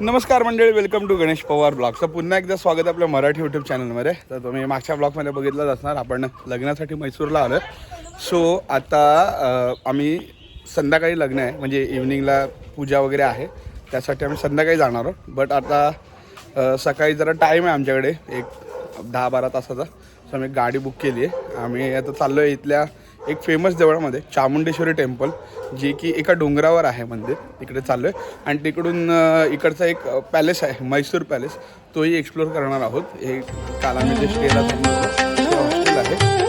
नमस्कार मंडळी, welcome to Ganesh Pawar ब्लॉगचं पुन्हा एकदा स्वागत आपल्या मराठी यूट्यूब चॅनलमध्ये. तर तुम्ही मागच्या ब्लॉगमध्ये बघितलंच असणार, आपण लग्नासाठी मैसूरला आलो. सो आता आम्ही संध्याकाळी लग्न आहे, म्हणजे इव्हनिंगला पूजा वगैरे आहे, त्यासाठी आम्ही संध्याकाळी जाणार आहोत. बट आता सकाळी जरा टाईम आहे आमच्याकडे, एक 10-12 तासाचा. सो आम्ही गाडी बुक केली आहे. आम्ही आता चाललो आहे इथल्या एक फेमस देवळामध्ये, चामुंडेश्वरी टेम्पल, जे की एका डोंगरावर आहे मंदिर, तिकडे चाललो आहे. आणि तिकडून इकडचा एक पॅलेस आहे, मैसूर पॅलेस, तोही एक्सप्लोर करणार आहोत. हे काल आम्ही जे स्टेला हॉस्टेल आहे.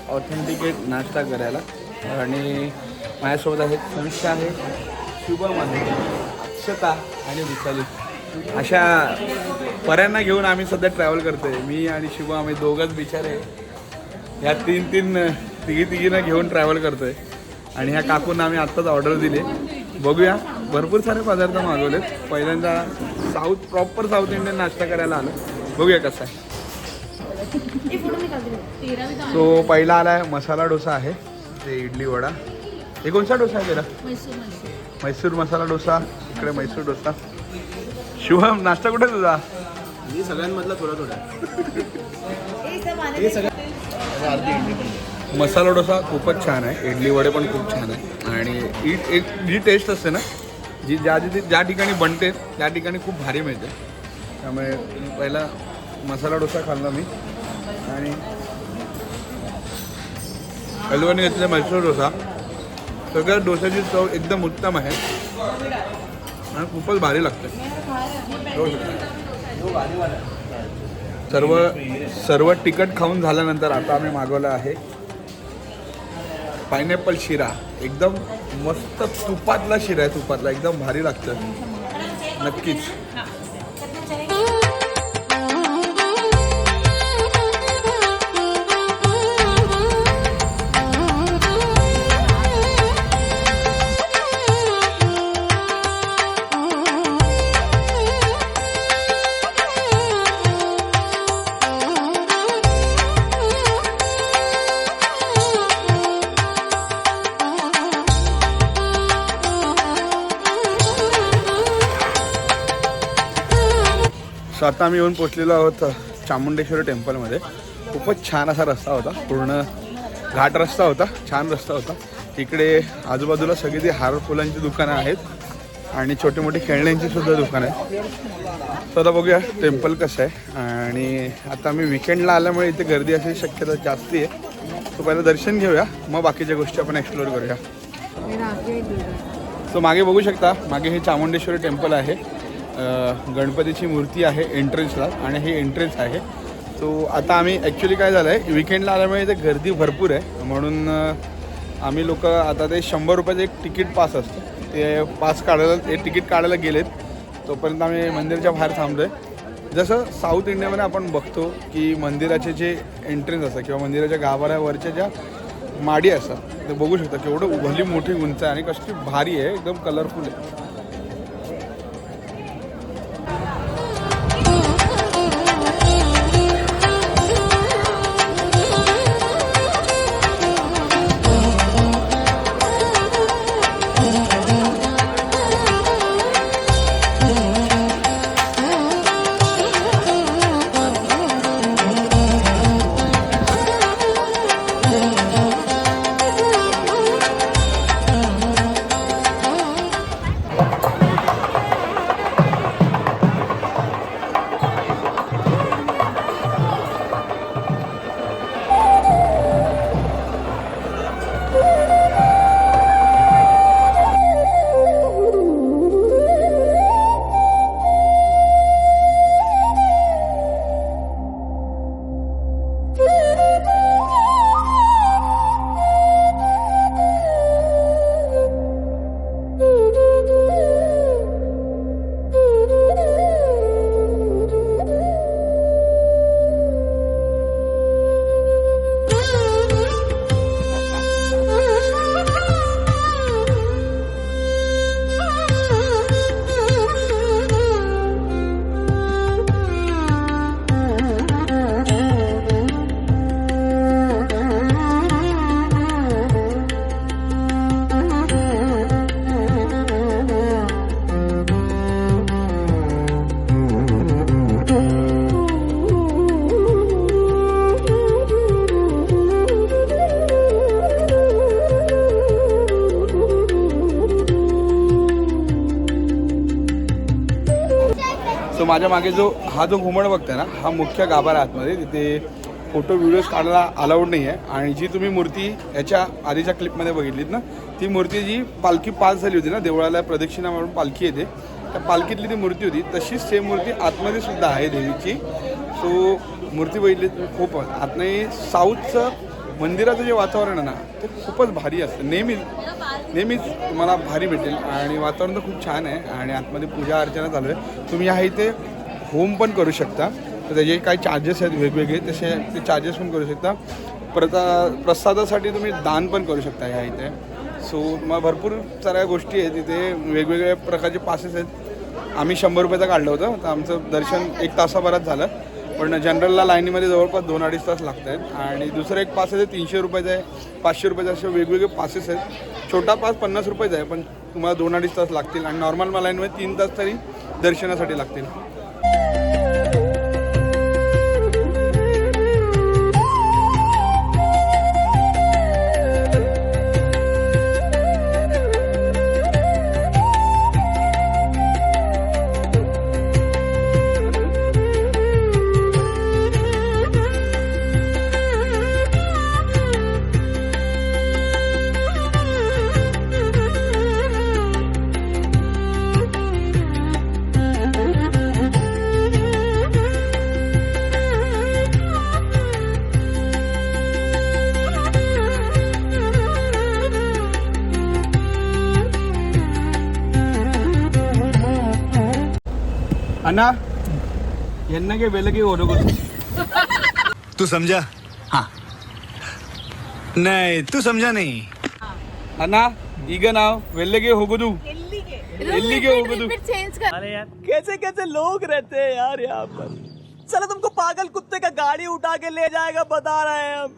ऑथेंटिकेट नाश्ता करायला. आणि माझ्यासोबत आहेत समीक्षा आहे, शुभम आहे, अक्षता आणि विशाली. अशा पर्यांना घेऊन आम्ही सध्या ट्रॅव्हल करतो आहे. मी आणि शुभम, आम्ही दोघंच बिचारे ह्या तिघींना घेऊन ट्रॅव्हल करतो आहे. आणि ह्या काकूंना आम्ही आत्ताच ऑर्डर दिली. बघूया, भरपूर सारे पदार्थ मागवलेत. पहिल्यांदा प्रॉपर साऊथ इंडियन नाश्ता करायला आलो. बघूया कसं आहे. तो पहिला आला आहे मसाला डोसा आहे, ते इडली वडा. हे कोणता डोसा आहे तेरा? मैसूर मसाला डोसा. इकडे मैसूर डोसा. शुभम, नाश्ता कुठे तुझा? मी सगळ्यांमधला थोडा मसाला डोसा खूपच छान आहे, इडली वडे पण खूप छान आहे. आणि जी टेस्ट असते ना, ज्या ठिकाणी बनते त्या ठिकाणी खूप भारी मिळते. त्यामुळे पहिला मसाला डोसा खाल्ला मी. आणि हलवाने घेतलेला मैसूर डोसा. सगळ्या डोस्याची चव एकदम उत्तम आहे आणि खूपच भारी लागते. सर्व तिखट खाऊन झाल्यानंतर आता आम्ही मागवलं आहे पायनॅपल शिरा. एकदम मस्त तुपातला शिरा आहे, तुपातला एकदम भारी लागतं. नक्कीच. सो आता आम्ही येऊन पोचलेलो आहोत चामुंडेश्वरी टेम्पलमध्ये. खूपच छान असा रस्ता होता, पूर्ण घाट रस्ता होता, छान रस्ता होता. इकडे आजूबाजूला सगळी ती हार फुलांची दुकानं आहेत आणि छोटी मोठी खेळण्यांची सुद्धा दुकानं आहेत. तर आता बघूया टेम्पल कसं आहे. आणि आता आम्ही विकेंडला आल्यामुळे इथे गर्दी असायची शक्यता जास्त आहे. तो पहिलं दर्शन घेऊया, मग बाकीच्या गोष्टी आपण एक्सप्लोर करूया. सो मागे बघू शकता, मागे हे चामुंडेश्वरी टेम्पल आहे. गणपतीची मूर्ती आहे एंट्रन्सला आणि हे एंट्रन्स आहे. सो आता आम्ही ॲक्च्युली काय झालं आहे, विकेंडला आल्यामुळे इथे गर्दी भरपूर आहे, म्हणून आम्ही लोक आता ते 100 रुपयाचं एक तिकीट पास असतं, ते पास काढायला, ते तिकीट काढायला गेलेत. तोपर्यंत आम्ही मंदिराच्या बाहेर थांबलो आहे. जसं साऊथ इंडियामध्ये आपण बघतो की मंदिराचे जे एंट्रन्स असतात किंवा मंदिराच्या गाभाऱ्यावरच्या ज्या माडी असतात, ते बघू शकता केवढं भली मोठी उंच आहे आणि कसली भारी आहे, एकदम कलरफुल आहे. सो माझ्या मागे हा जो घुमट बघताय ना, हा मुख्य गाभारा आतमध्ये. तिथे फोटो व्हिडिओज काढायला अलाउड नाही आहे. आणि जी तुम्ही मूर्ती याच्या आधीच्या क्लिपमध्ये बघितलीत ना, ती मूर्ती जी पालखी पास झाली होती ना, देवळाला प्रदक्षिणा म्हणून पालखी येते, त्या पालखीतली ती मूर्ती होती. तशीच सेम मूर्ती आतमध्ये सुद्धा आहे देवीची. सो मूर्ती बघितली खूप आतमध्ये साऊथचं मंदिराचं जे वातावरण आहे ना, ते खूपच भारी असतं. नेहमीच तुम्हाला भारी भेटेल आणि वातावरण तर खूप छान आहे. आणि आतमध्ये पूजा अर्चना चालू आहे. तुम्ही ह्या इथे होम पण करू शकता, तर त्याचे काही चार्जेस आहेत वेगवेगळे, तसे ते चार्जेस पण करू शकता. प्रसादासाठी तुम्ही दान पण करू शकता ह्या इथे. सो मग भरपूर साऱ्या गोष्टी आहेत तिथे, वेगवेगळ्या प्रकारचे पासेस आहेत. आम्ही 100 रुपयाचं काढलं होतं, तर आमचं दर्शन 1 तासाभरात झालं. पण जनरलला लाईनीमध्ये जवळपास 2-2.5 तास लागत आहेत. आणि दुसरं एक पास आहे ते 300 रुपयाचं आहे, 500 रुपयाचं, असे वेगवेगळे पासेस आहेत. छोटा पास 50 रुपयाचा आहे, पण तुम्हाला 2-2.5 तास लागतील. आणि नॉर्मल लाईनमध्ये 3 तास तरी दर्शनासाठी लागतील. अन्ना ಎನ್ನಗೆ ಬೆಳಗ್ಗೆ ಹೊರಗೋದು. तू समझा? हाँ. नहीं तू समझा नहीं. ಅಣ್ಣ ಈಗ ನಾವು ಬೆಳಗ್ಗೆ ಹೋಗೋದು. ಎಲ್ಲಿಗೆ ಹೋಗೋದು? अरे यार कैसे कैसे लोग रहते हैं यार यहाँ पर. चलो तुमको पागल कुत्ते का गाड़ी उठा के ले जाएगा बता रहे हैं हम.